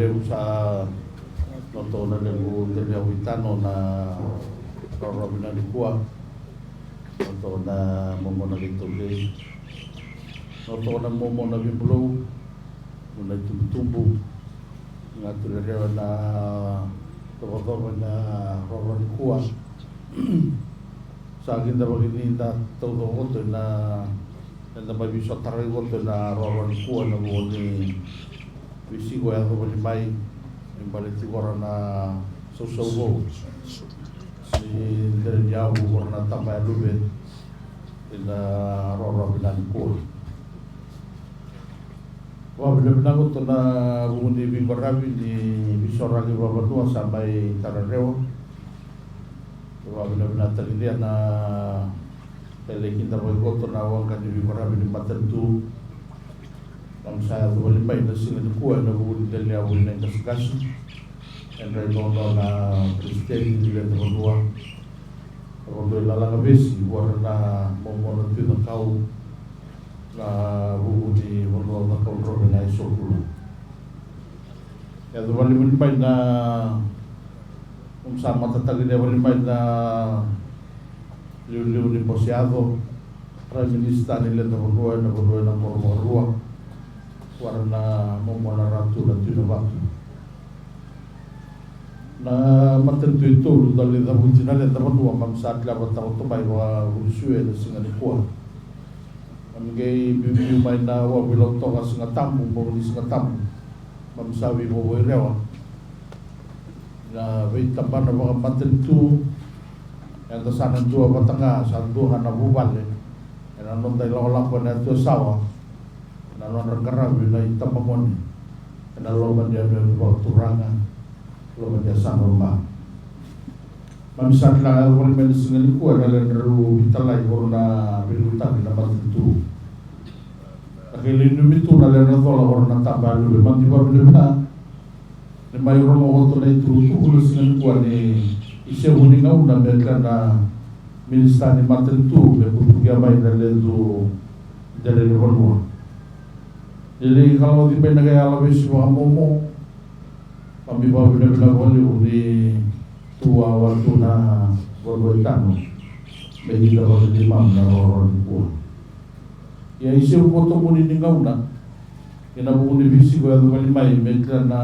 leu sa noto na leu tele awitano na rorobina di kua noto na momo na litole noto na momo na bibulu na tumbu ngatur rewa na toko na roro di kua sa aginda bagini na todo goto na mai bisa tarai goto na roro di kua na boni visi go ya boni mai in baleti gora na so go si dari jauh gora na tambah lube ina roro di kua wah benar-benar goto na buni bingarabi di bisoragi babatua sampai tarareo wah benar-benar terlihat na telekin taboy goto na wangkan di bingarabi di matentu ang saya tu balimbay na sila kuha na buli dali awin na kaskas and redono na Kristen nila na manuwa rodo ilalang abesi wala na momo na pinakaw na buli manuwa na kontrol na isokula ya tu balimbay na sama tatagi na balimbay na liu-liu ni posiado Prime Minister nila na manuwa na kormoruwa warna momona ratu na tinabatu na matentu itu dali da butina le tabanua mamsat la batau to bai wa usue na singa ni kwa amgei bibi mai na wa bilok to ka singa tambu mo ni singa tambu mamsawi mo bo rewa na wei tambana wa matentu yang kesana dua batanga sanduhan na bubale ena non dai la ko na to sawa na orang kerap bila hitam pemoni, kena loban dia berbawa turangan, loban dia sang rumah. Mamsatlah orang medicine ni kuat dalam ru bitalai korna bilutan di tempat itu. Akhirnya itu dalam rasolah korna tambah lu, memang tiba benar. Nemai orang waktu itu tulus dengan kuat ni, isi huni ngau dan berkena minister di matentu, berkutu gamai dalam itu dalam rumah. Jadi kalau di penegak alami semua momo, kami bawa benar-benar boleh di tua waktu na berbuatan, bagi kalau di mana orang pun. Ya isi foto pun ini kau na, kena pun di visi gua tu kali mai, mereka na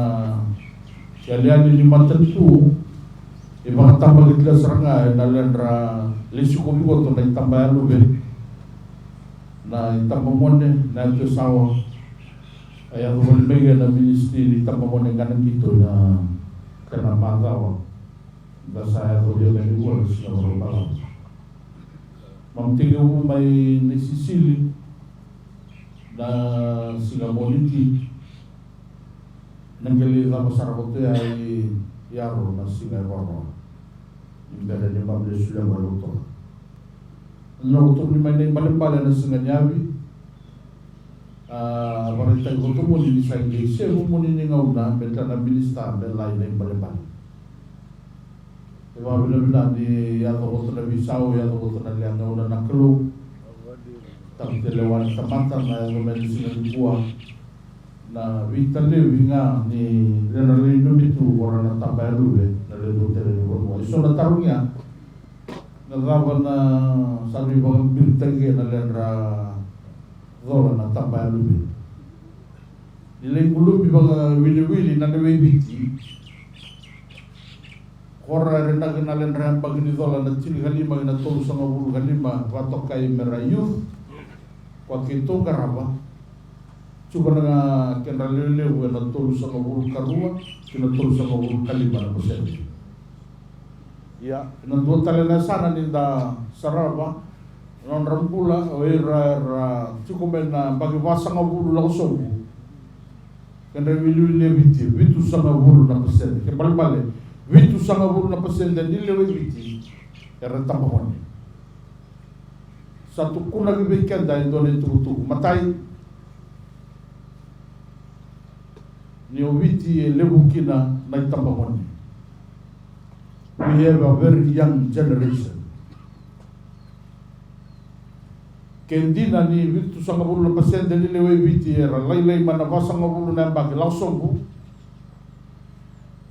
kalian ini mantan tu, ibarat tambah kita serangai, nalendra lisu kopi gua tu naik tambah lu na tambah monde, na itu sawah. Ayah rumah mega na ministri di tempat monengan gitu na kena magaw da saya ko dia lagi gua sa balang mamtigaw may nasisili na sila moniti nanggali sa masarap ito ay yaro na sila roro yung gada ni Mabde sila maluto naluto ni may balimbala na sila nyawi Barita ko to mo ni sa iglesia mo ni ngau na benta na minister ben lain lain balimbal. Diba bila di ya to na bisau ya to na liang ngau na naklu. Tam telewan tamatan na yung medicine ni buah na vitale winga ni renali no itu orang na tabaru be na ledo tele buah. So na tarunya na rawan na sabi bang biltenge na lendra zola na tambah lubi. Nilai bulu bibaga wili na lewe biti. Kora renda kenalan rambag ni zola na cili kalima na tolu sama bulu kalima watok kay merayu. Wakito karaba. Cuba na kenalele na tolu sama bulu karua, kina tolu sama bulu kalima na posedi. Ya, na dua talena sana ninda saraba. Non rampula era cukup na bagi wasang abulu la sobu kanda wilu le biti witu sanga bulu na persen ke bal witu sanga bulu na persen dan dile biti era tambahon satu kuna ke bikan da indone tu matai ni obiti le bukina na tambahon. We have a very young generation. Kendina ni vitu sanga bulu na pasien dali lewe viti era lai mana vasanga bulu na bagi langsung bu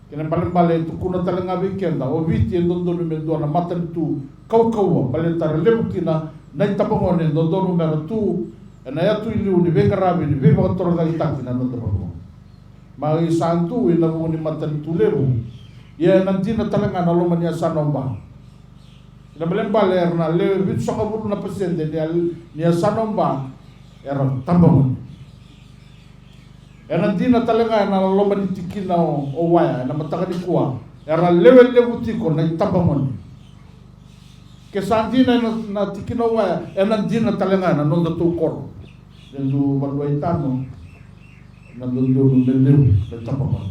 Kena bale tu kuna talanga weekenda o viti ndondonu me dona matan tu kau bale tar lebu kina nai tapangone ndondonu me tu na ya tu ili uni vekarabi ni veva tor da itaki na ndondonu ma i santu ina ni matan tu lebu ya nanti na talanga na loma ni sanomba ina bale erna le vit soka bulu na presente ni sanomba era tambangone era dina talanga na lomba ni tikina o waya na mataka di kuwa era level tiko na itabamon ke sandina na tikina o waya era dina talanga na nonda tu kor dendu balwa itano na dondo lelew na itabamon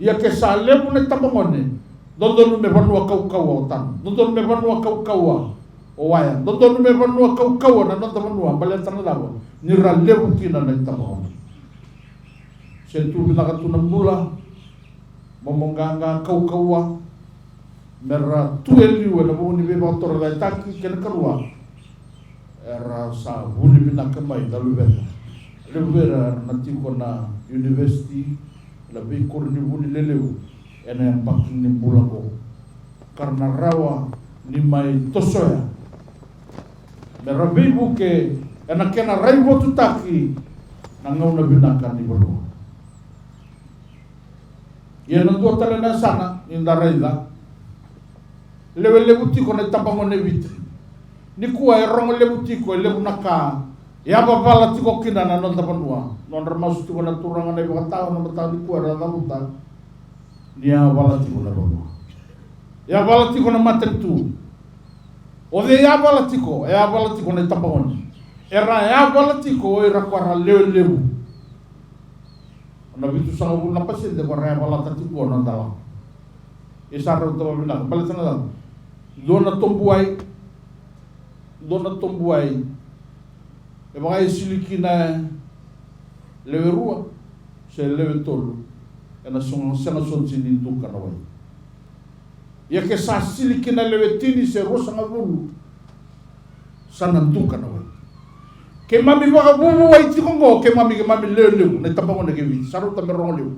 ia ke sa lebu na itabamon dondo me banua kau tan dondo me banua kau o waya dondo me banua kau na nonda banua balentana dawa ni ra lebu kina na itabamon sentu binakatunan mula momonganga kau mera tueliu na buni be motor da taki ken karua era sa buni binakamai dalu beta lebera nanti kona university la be korni buni leleu ena yang paking ni mula ko karena rawa ni mai tosoya mera be buke ena kena raibo tutaki nangau na binakan ni bolu. Ia nantua talena sana inda raila lewe butiko na tapangone vitri ni kuwa rongo butiko lebu naka ya babala tiko kina na non tapanua non ramas tiko na turanga na bakata na bata ni kuwa na muta dia bala tiko na rono ya bala tiko na matentu o de ya bala tiko na tapangone era ya bala tiko era kwa lebu na bitu sanga bulu na pasien de koraya bala tati ko na dala isaro to bala bala sana dala dona tombuai e mga silikina lewe rua se lewe tolu e na son sinin tu kanawai ya ke sa silikina lewe tini se rosa ngabulu sana tu kanawai ke mami waka bubu wai tikongo ke mami leu na tapango na kewi saru ta merong leu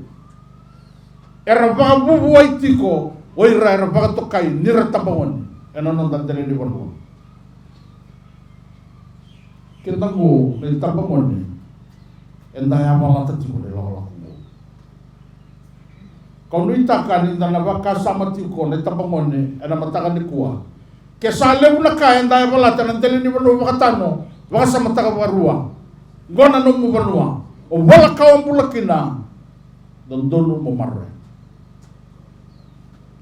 era waka bubu wai tiko oira era waka tokai nira tapango ena non dandele di bono ke tango na tapango ni enda ya mala tatiko de la kau ni takan inda na waka sama tiko na tapango ni ena matakan ni kuwa ke sale una ka enda ya mala tan dandele di bono waka tano waka sama taka barua gona no mu barua o wala kawam bulakina dondono mo marre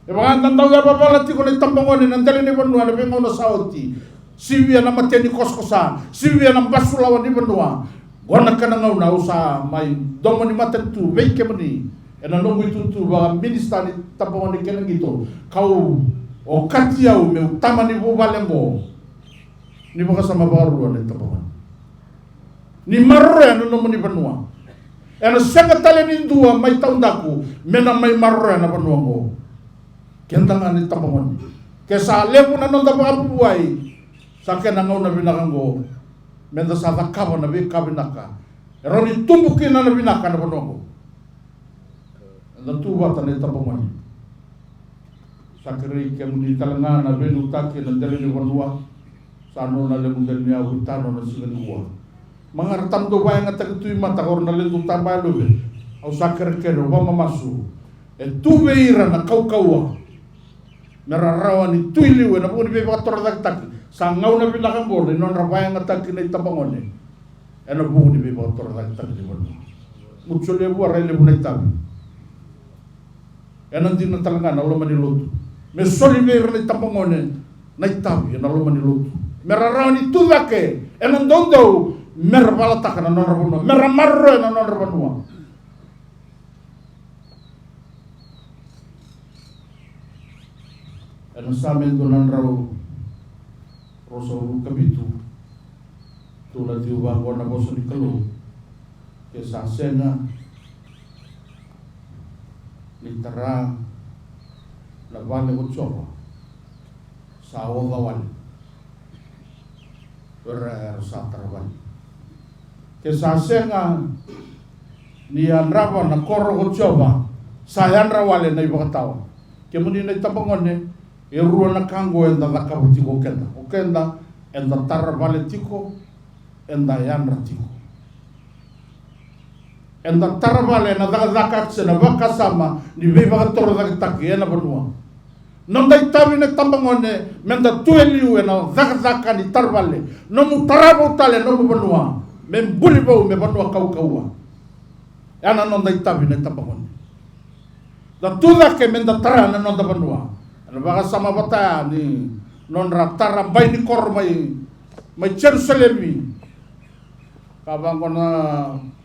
e mga tandaw ya babala tiko na tambangone nandali ni banua na bengo na sauti siwia na mateni koskosa siwia na basulawan ni banua gona kana ngau na usa mai domo ni matentu veike mani ena no muitutu ba minister ni tambangone kena gitu kau o katiau me utama ni bubalembo ni baka sama baru na tapawan ni marre no mo ni banua ena senga talenin dua mai taundaku mena mai marre na banua mo kendanga ni tapawan ke sa lebu na non tapawan buai sa ke na ngau na binakango menda sa takaba na binaka eroni tumbukin na binaka na banua mo enda tuwa ta ni tapawan sa kiri ke muni talanga na benu taki na dele ni banua sano na lebu del mia utano na silen kuwa mga ratam do bayang at agutui mata kor na lendu tambalo be au sakar kero wa mamasu e tubeira na kaukawa nararawa ni tuiliwe na puni be bator tak sangau na binakang bol non rabayang at aginay tabangone e na puni be bator tak di bono mucho lebu aray lebu na itabi e nanti na talaga na loma ni luto me soli be na tabangone na itabi na loma ni luto merarani tudake enan dondo merbalata kana non rabono meramarro na non rabono enan samento nan rawo roso kabitu tula tiuba kona boso ni kalu ke sa sena litara la vale uchoba sa wawal sa trabalho que sa senga ni andrava na corro gochova sayan rawale na ibakatawa kemuni na tapangone irua na kango enda lakabuti ko kenda enda tarvale tiko enda yanra tiko enda tarvale na daga sena baka sama ni beba toro daga takiena benua nanda itawi na tambangone menda tueliu na daga ni tarvale nomu tarabo tale nomu benua membuli bau me benua kau ana nanda itawi na tambangone da tuda ke menda tarana nanda benua ana baka sama bata ni non ratara bai ni kor mai Jerusalemi kabang kona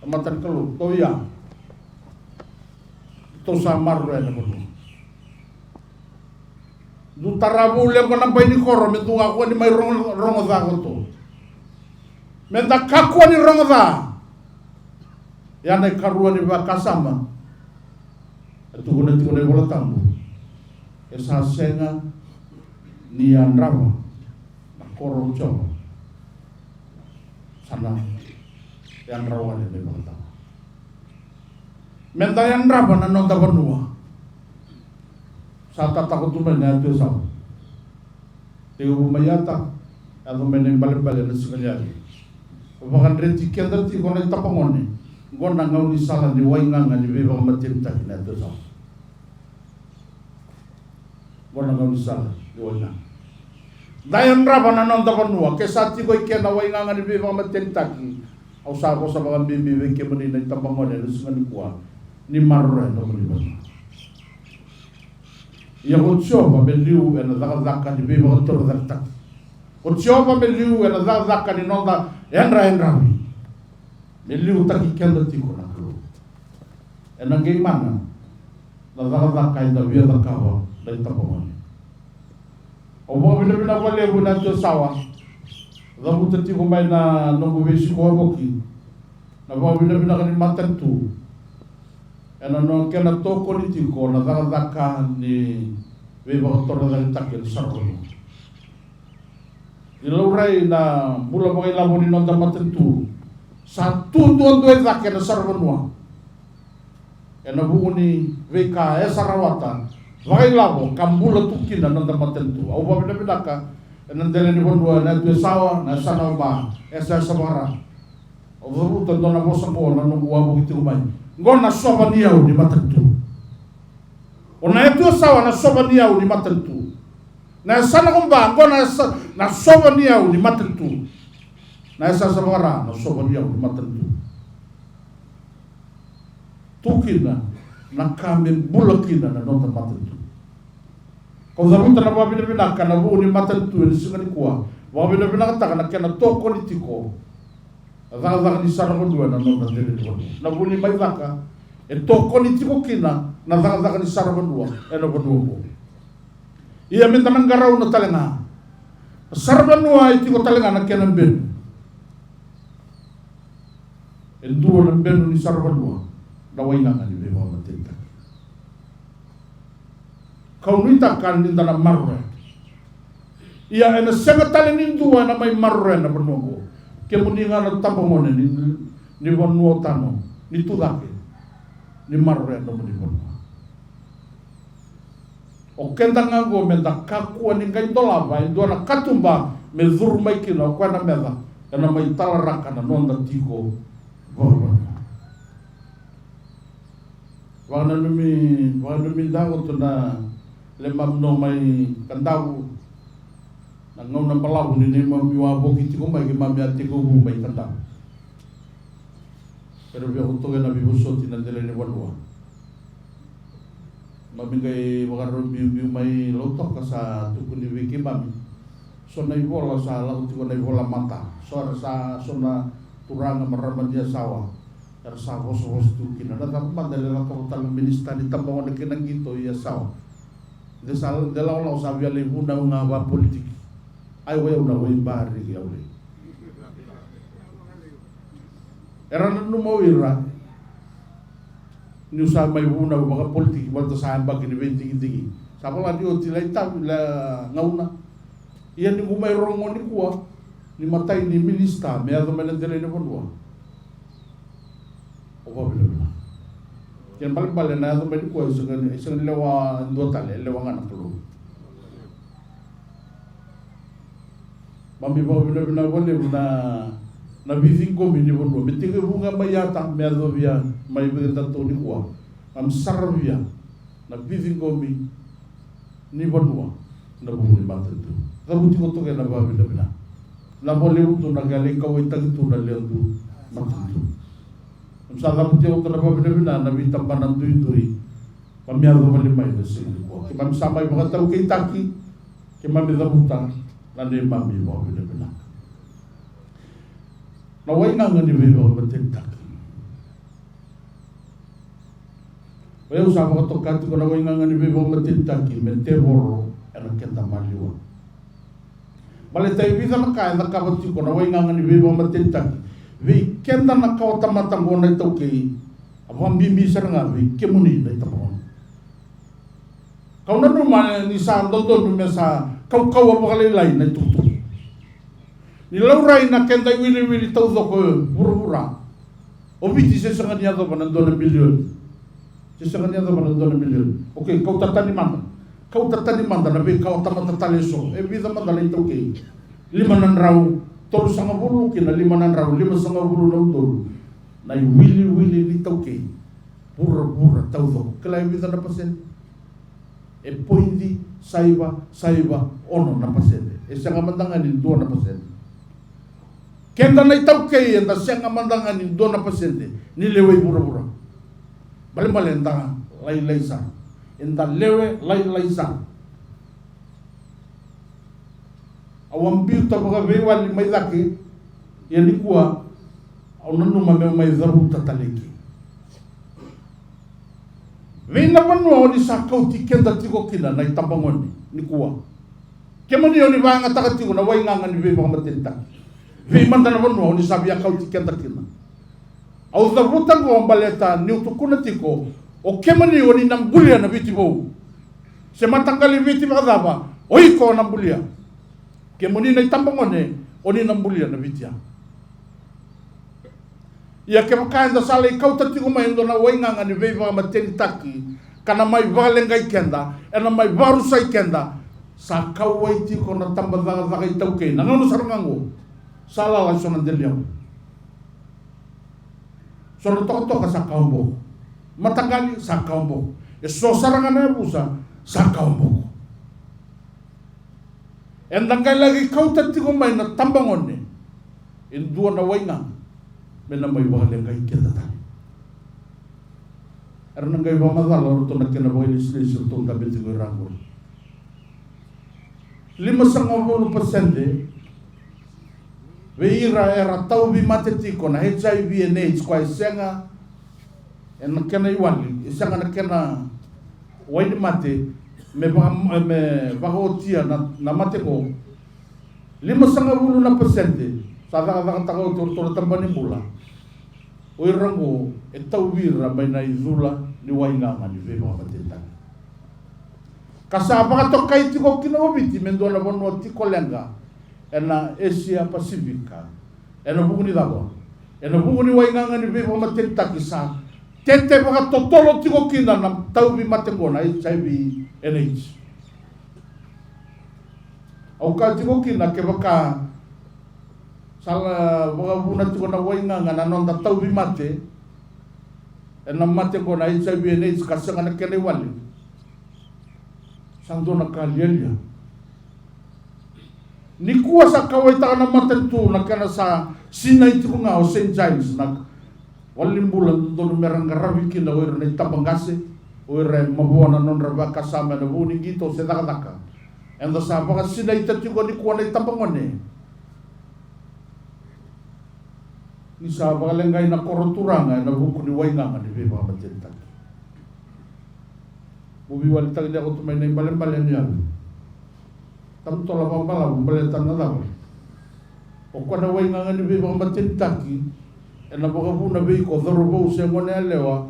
matan kelu to ya to samar re na bono du tarabu le kona bai ni kor me tunga ko ni mai rongo za ko to menda kakwa ni rongo za ya na karua ni bakasama tu guna bola tambu esa senga ni andrama na koro cho sana yang rawan ni bangta menta yang raba na nota benua sata takut tu mena tu sa teu mayata ado menen bale na siganyari bakan reti kenda ti kona tapangone gona ngau ni sala ni wainga ni beba matinta na tu sa gona ngau ni sala ni wainga dayan raba na nonda benua ke sati ko ikena wainga ni beba matinta au sa ko sa mga bibi ke mani na tapangone na siganyari ni marre no mani ia o tioba me liu e na daka ni beba o toro daka o tioba me liu e na daka ni nonda enra me liu taki kenda tiko na kru e na ngei mana na daka i da via da kawa da i tapamone o mo bina wale bu na to sawa da muta tiko mai na nongo vesi ko boki na mo bina ka ni matantu ena no kena toko ni tiko na daka ni beba toro da takel sarko ilaurai na mula mo ilamo ni nonda matentu satu tuan da kena sarko ena bu ni veka sarawata vai labo kambula tukina nonda matentu au ba bina ka ena dele ni bondua na tu sawa na sana ba esa sabara o bu to dona bosa ko na no wa bu itu mai ngona soba niau ni matentu ona itu sawa na soba niau ni matentu na sana kumba ngona na soba niau ni matentu na esa sabara na soba niau ni matentu tukina na kamen bulakina na nota matentu kau zabuta na bina kana bu ni matentu ni singani kuwa bina kata kana kena toko ni tiko daga ni sarko dua na nota dele na bu ni mai vaka e toko ni tiko kina na daga ni sarko dua e no bodu ia minta manggarau na talenga sarko dua i tiko talenga na kena ben e dua na ben ni sarko dua da waina ni be mo matenta kau nita kan ni na marre ia ena senga talenin dua na mai marre na bodu ke muninga na tapamone ni bonua tano ni tudake ni marre no ni bonua o kenda ngago menda kakua ni ngai dola ba ndo na katumba me zurmai kina kwa na meda na mai talaraka na nonda tiko borba wana numi dago to na le mamno mai kandau na ngau na palau ni mami wa boki tiko mai ke mami atiko bu mai kanda pero vio junto que na bibo soti na dele ni wanua mami kai wakaro biu mai lotok ka sa tuku ni wiki mami so na ibola sa la tiko na ibola mata so sa so na turanga maramadia sawa er sa hoso tuki na da mandele la ko tal minister ni tambo na kinang gito ya sawa de sal de la la sa via le bunda una va politik ai we una we bari ya ule era no mo ira ni sa mai una ba politik volta sa ba ki 20 digi sa pala dio ti lai ta la ngauna ia ni mai rongo ni kuwa ni matai ni minista me ado menendele ni bonua o ba bila Ken bale na do medico isang lewa ndo tale lewa ngana tulo. Mami ba bina wale na bisingo mini bono bitige bunga mayata me adovia mai beta to ni kwa. Am sarvia na bisingo mi ni bono na buhuni matutu. Tabuti ko to ke na ba bina. Na bole utu na gale ka wita tu na leundu matutu. Sa puti o na ba bina na bitampanan tui pamiado bali mai na sili ko. Ke mam samai ba tau ke taki ke mam da buta na ne mami ba bina. Na wai nga ngani be ba batin taki. Wai usa ba to kanti ko na wai nga ngani be ba batin taki men te boro ana kenda maliwa. Bale tai bisa maka na ka bati ko na wai nga ngani be ba batin taki. Vi kenda na kau tamata ngona ito kay abang bimbi nga vi kemuni na ito po. Kau na naman ni sa doon sa kau apa kalilay na ito. Nilauray na kenda wili tau ko pura-pura. Obiti sa nga niya to panandon na milyon. Sa nga niya to panandon na milyon. Okay, kau tataniman. Kau tataniman na vi kau tamata taliso. Bisa madala ito kay 5 raw. Tolu sanga bulu kina 5 raw 5 sanga bulu na tolu na wili ni tauke pura tau do kala bisa na pasen e poindi saiba ono na pasen e sanga mandangan ni 2 na pasen kenda na tauke enda sanga mandangan ni 2 na pasen ni lewe pura bale enda lai sa enda lewe lai sa awam biu ta baga vewa li mai laki ya ni kuwa au nanu mai zaru tataleki vina panua ni sakau tikenda tiko kina na itambangoni ni kuwa kemani oni vanga taka tiko na wai nganga ni vewa matenta vi mandana panua ni sabia kau tikenda kina au zaru tango ambaleta ni utukuna tiko o kemani oni nambulia na viti bo se matangali viti bagava oiko nambulia ke moni na tambangone oni nambulia na vitia ia ke makaenda sala kau tati ko mai ndona wainga ngani veiva mateni taki kana mai vale ngai kenda ena mai varu sai kenda sa kau waiti ko na tamba daga itau ke na ngono sarangango sala la sona delia sona to ka sa kaumbo matangali sa kaumbo e so sarangana busa sa kaumbo endangai lagi kau tati ko mai na tambangone in 2 na wainga mena mai wale ngai kenda tani erna ngai ba madala orto na kena boy lislis to ta beti ko rango 5% veira era tau bi matetiko na HIV and AIDS kwa senga en kena iwali senga na kena waini mate me bahotia na mate ko 5% sa daga takau tur tambani mula o irango e tau vira mai na izula ni wainga ni veva matenta kasa apa to kai tiko kino biti mendona bono tiko lenga ena Asia Pasifika ena buguni dago ena buguni wainga ni veva matenta kisa tete baka totolo tiko kina na tau bi matengona HIV NH au ka tiko kina ke baka sala baka buna tiko na wainga na nonda tau bi mate ena mate ko na HIV NH kasanga na kene wali sandona kalielia ni kuasa kawai ta na mate tu na kana sa sinai tiko nga o St. James na walim bulan dono merang garawi kina oir na itapangase oir mabuana non raba kasama na buni gito se daka enda sa baka sinai tatiko ni kuana itapangone ni sa baka lengai na koroturanga na buku ni wainga ni beba matenta mubi walita ni ako tumay na imbalen niya tamto la pambala baletan na daw o kuana wainga ni beba matenta ena bogabu na bei ko dorobo se ngone lewa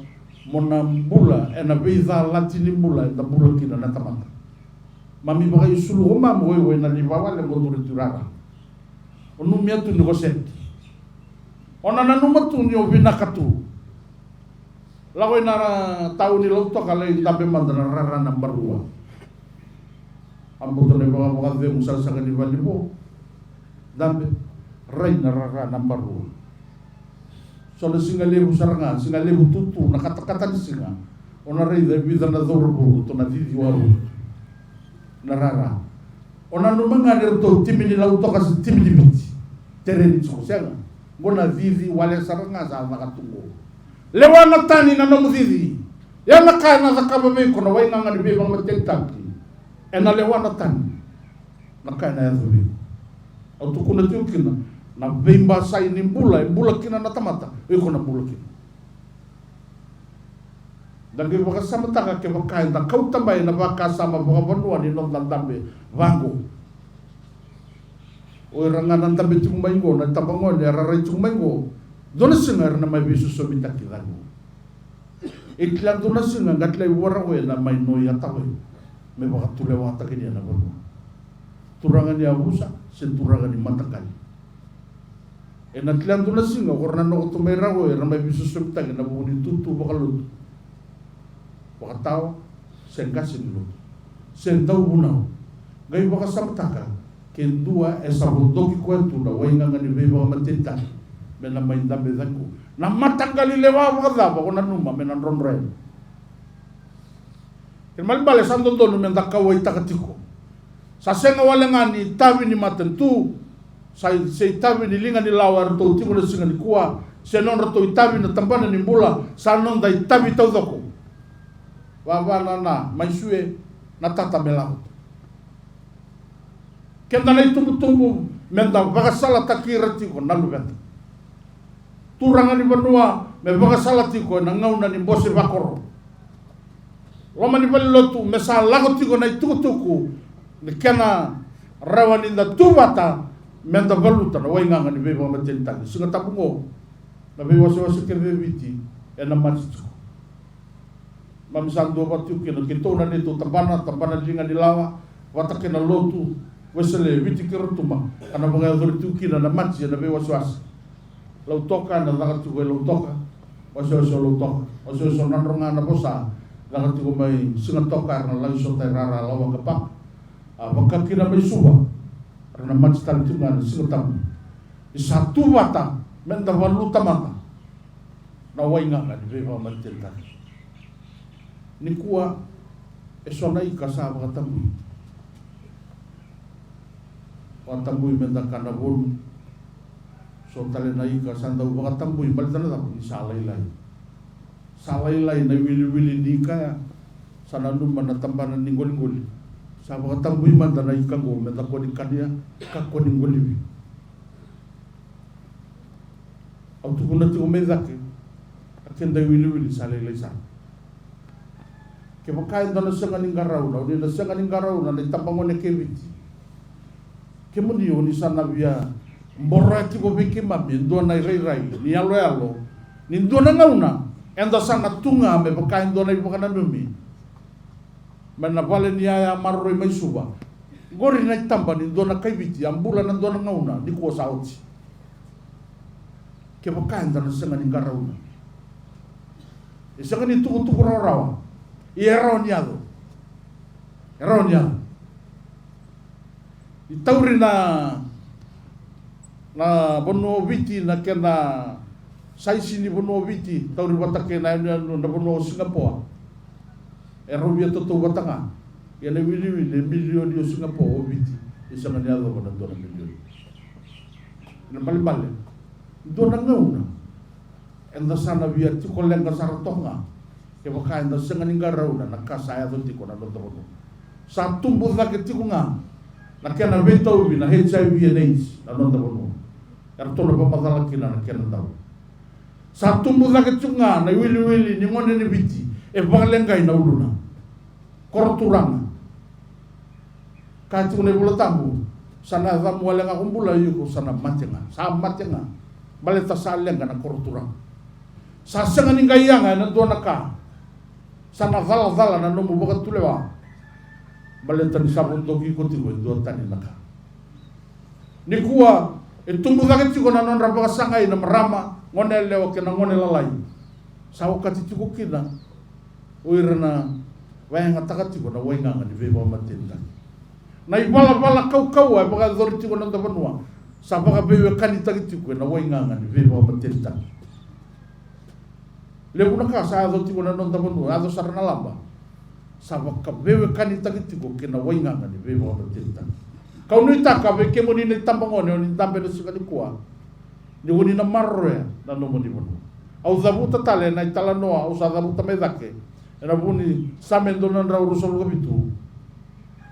mona bula ena bei za latini bula da bula kina na tamata mami boga isulu homa mo na libawa le ngoturi turara onu miatu ni goset ona na numatu ni obina katu Lago na tau ni lau toka le tape mandana rara number 1. Ambo to ne mga ve musal sa kani bali po. Dape rai na rara number 1. So le singa lebu saranga, singa lebu tutu nakatakatan singa. Ona rai da vida na dorbo to na didi waru. Na rara. Ona no manga ne to timi ni lau toka si timi ni biti. Tereni so senga. Bona didi wale saranga sa nakatungo. Lewa na tani na nomu didi. Ya na kaya na zakaba me kono wai nga ni bebang matentaki. E na lewa na tani. Na kaya na yato be. Au tukuna tiukina. Na bemba sai ni mbula. Mbula kina na tamata. Eko na mbula kina. Dan ke baka sama taka ke baka na kau tambay na baka sama baka banua ni non dambe vango. O rangan ang dambe tung maingo. Na tabangon ni araray tung maingo. Dona singar na may bisu sobita kidago. Iklan dona singar gatlay warawe na may noya tawe. May baka tulewata kanya na bano. Turangan niya abusa, turangan ni matakal. E natlan dona singar korna no tumay rawe na may bisu sobita kina buni tutu baka luto. Baka tao, sen kasing luto. Sen daw bunaw. Gay baka samtaka. Kendua esa bundoki kwentu na wainga nga ni beba matinta. Mena main dambe zaku na matanggali lewa wakada ko na numa mena ronre kirmal bale sando do men dakawai takatiko sa senga wala ngani tabi ni matentu sai tabi ni linga ni lawar to timo le singa ni kuwa se non rato tabi na tampana ni bula sa non dai tabi tau doko wa na mai sue na tata melau kenda na tumbu men da bagasala takira tiko na lubeta turangan ni banua me baka salati ko na ngauna ni bose bakoro loma ni balotu me sa lago tiko na tukutuku ni kana rawani da tubata menda baluta na wainga ni beba matenta singa tabungo na beba so ke bebiti e na matsu mam sando batu ke no kitona ni to tabana linga ni lawa watake na lotu wesele viti kirutuma ana banga dortu kina na matsi na beba so lau toka na laga tuku lau toka waso lau toka waso nanronga na bosa laga tuku mai singa toka na lagu so tai rara lawa kapak baka kira mai suba na mats tal tunga singa tamu isatu wata menda waluta mata na wainga ka di beba mantenta ni kuwa esona ikasa baka tamu watambu menda kana bolu so tale na ika sanda baka tambui balita na tapu salai na wili di kaya sana numa na tambana ni ngoli sa baka tambui manda na ika go meta ko di kania ka ko ni ngoli au tu kuna tu mezake akenda wili salai sa ke baka ndana sanga ni ngarau na sanga ni ngarau na tambangone keviti ke munio ni sana via Borati ko biki mami ndo na rai ni alo ni ndo na ngauna enda sana tunga me baka ndo na ibaka na numi mana vale ni aya marro mai suba gori na tamba ni ndo na kaibiti ambula na ndo na ngauna di ko sauti ke baka ndo na senga ni garauna isanga ni tuku rawa eroniado itauri na bono viti na kena saisi ni bono viti tauri watake na bono Singapore robia toto watanga ya le wili milion di Singapore viti isa ngani ado bono dona milion na bale dona ngauna enda sana via ti kolenga saratonga ke baka enda sengani ngarauna na kasaya do ti kona do bono sa tumbu na ke ti kunga na kena beto bi na HIV and AIDS na do bono Kartona pamatala kina na kena tau. Sa tumbu la ketunga na wili ni ngone ni biti e bangalengai na uluna. Korturanga. Kati une bula tambu sana zamu walenga kumbula yuko sana matenga. Sa matenga. Baleta sa lenga na korturanga. Sa senga ni ngayanga na dona ka. Sana vala na nomu boka tulewa. Baleta ni sabon dogi ko tigo do tani naka. Ni kuwa tumbu lagi tiko na non rapa sangai na marama ngone lewa kena ngone lalai sa o katitiko kina o irana wainga takatiko na wainga ni veva matenda na ibala kau ai baka dortiko na tabanua sa baka bewe kanita kitiko na wainga ni veva matenda lebuna ka sa dortiko na tabanua ado sarana lamba sa baka bewe kanita kitiko kina wainga ni veva matenda kau nui taka ve kemoni ni tambangone ni tambe no sikali kuwa ni woni na marre na no moni bono au zabuta tale na itala noa au sa zabuta medake era buni samendo na ra urusol gabitu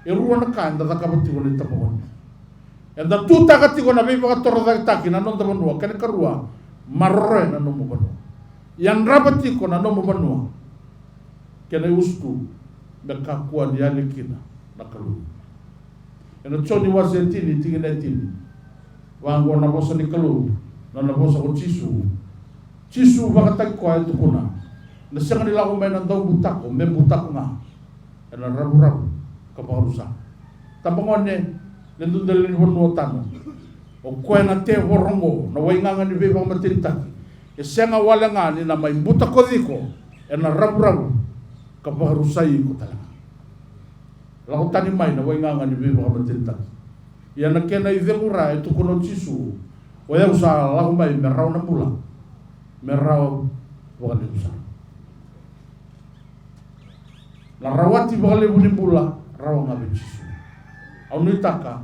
e ruwa na kanda da kabati woni tambangone enda tuta kati kona be baka torra da taki na non tambangone kene karua marre na no mo bono yang rabati kona no mo bono kene ustu beka kuwa dia likina na kalu ena choni wasentini tinginetini wango na bosa ni kalu na bosa ko chisu bakatag ko ay tukuna na siya kanila ko may nandaw butako may butako nga ena rabu kaparusa tambangon ne nandun dalin hono tano o ko na te horongo na wainga nga ni beba matintaki e siya nga wala nga ni na may butako diko ena rabu kaparusa ko talaga lako tani mai na wainga nga ni beba matintaki ia na kena i vengura e tukono chisu o ia usa lako mai merau na mula merau wakale usa la rawati wakale buni mula rawa nga be chisu au nitaka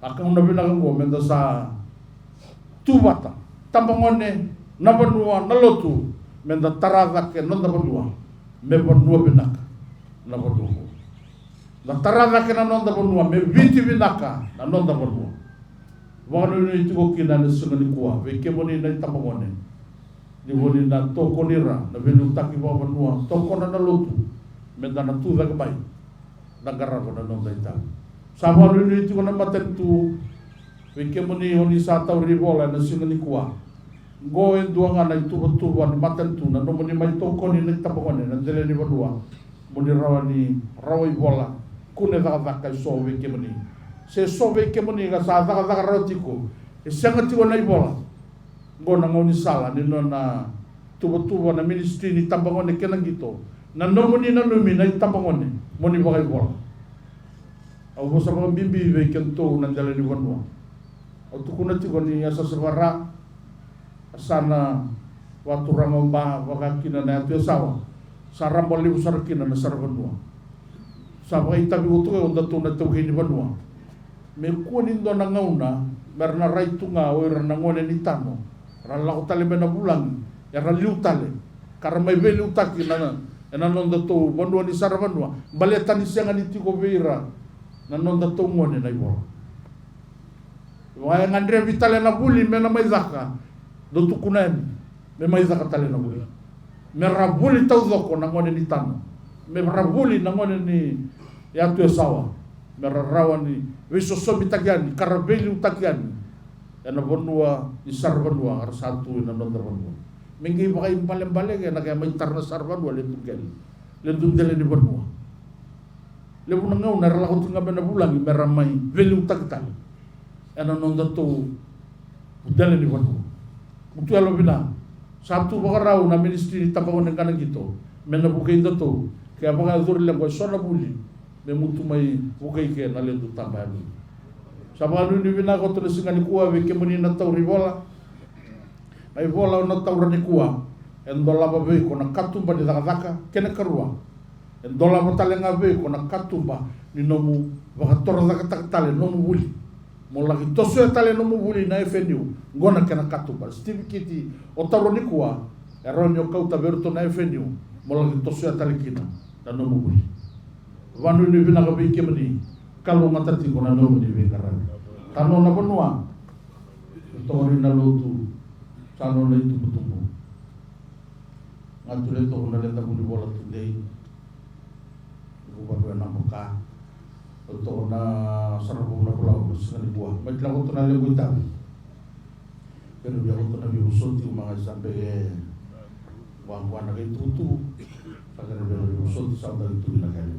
aka una bina kango menda sa tubata tambangone na banua na lotu menda tarada ke non da banua me banua binaka na banua na tarada ke na non da banua me viti binaka na non da banua wano ni tuko kina na sungani kuwa ve kemoni na tambangone ni woni na toko nira na velu taki wa banua toko na lotu menda na tu daga bai na garako na non da ita sama ni tuko na matentu ve kemoni honi sa tau ribola na sungani kuwa go en duanga na tu wa matentu na no moni mai toko ni na tambangone na dele ni banua moni rawani bola kune daga so ve kemoni se so ve kemoni ga sa daga rotiko e sanga ti wona ibola ngona ngoni sala ni na tubo na ministry ni tambangone kenang gito na nomoni na numi na tambangone moni ba ibola au bosa ba bimbi ve kento na dala ni wanwa au tukuna ti goni asa sebara sana watu rangomba wakakina na tu sawa sarambol li usarkina na sarwanwa sabai tabi utu onda tu na tu ni wanwa me kunin do na ngauna merna raitunga o era ngone ni tano ra la tale bena bulang ya ra liu tale kar mai be liu taki na non da to wanwa ni sarwanwa baleta ni senga ni tiko beira na non da to ngone na ibo wa ngandre vitale na buli mena mai zaka do tukunan me mai zaka tale na buli me rabuli tau doko na ngone ni tano me rabuli na ngone ni ya tu sawa me rawani wiso sobi tagiani karabeli utagiani ena bonua ni sarbanua ar satu na non bonua mingi bakai bale ke na kay mai tarna sarbanua le tugel le tugel ni bonua le bunangau na rala ko tunga bena bulang meramai veli utagtal ena non dato udel ni bonua mutu alo bina satu bakarau na ministry tapawon ng kanang gito mena bukain dato kaya mga dur lang ko sona buli me mutu mai bukai ke na le tu tambalu sama ni bina ko to singani kuwa ve kemoni na tau ribola ai bola na tau rani kuwa en dola ba ve ko na katumba di daka kena karua en dola ba talenga ve ko na katumba ni nomu ba tor daka tale nomu buli mo lagi toso tale nomu buli na FNU ngona kena katumba steve kiti o tau rani kuwa eronyo kauta berto na FNU mo lagi toso tale kina na nomu buli wanu ni bina ka bike mani kalau matati ko na no ni be karan tano na bonua tori na lutu tano na itu butumo ngatule to na lenda buni bola today ko ba na boka to na sarbo na pulau sa ni buah mai la ko na le guita pero dia ko na bi usoti mga sampai wa na kay tutu pagka na bi usoti sa dal tu na kay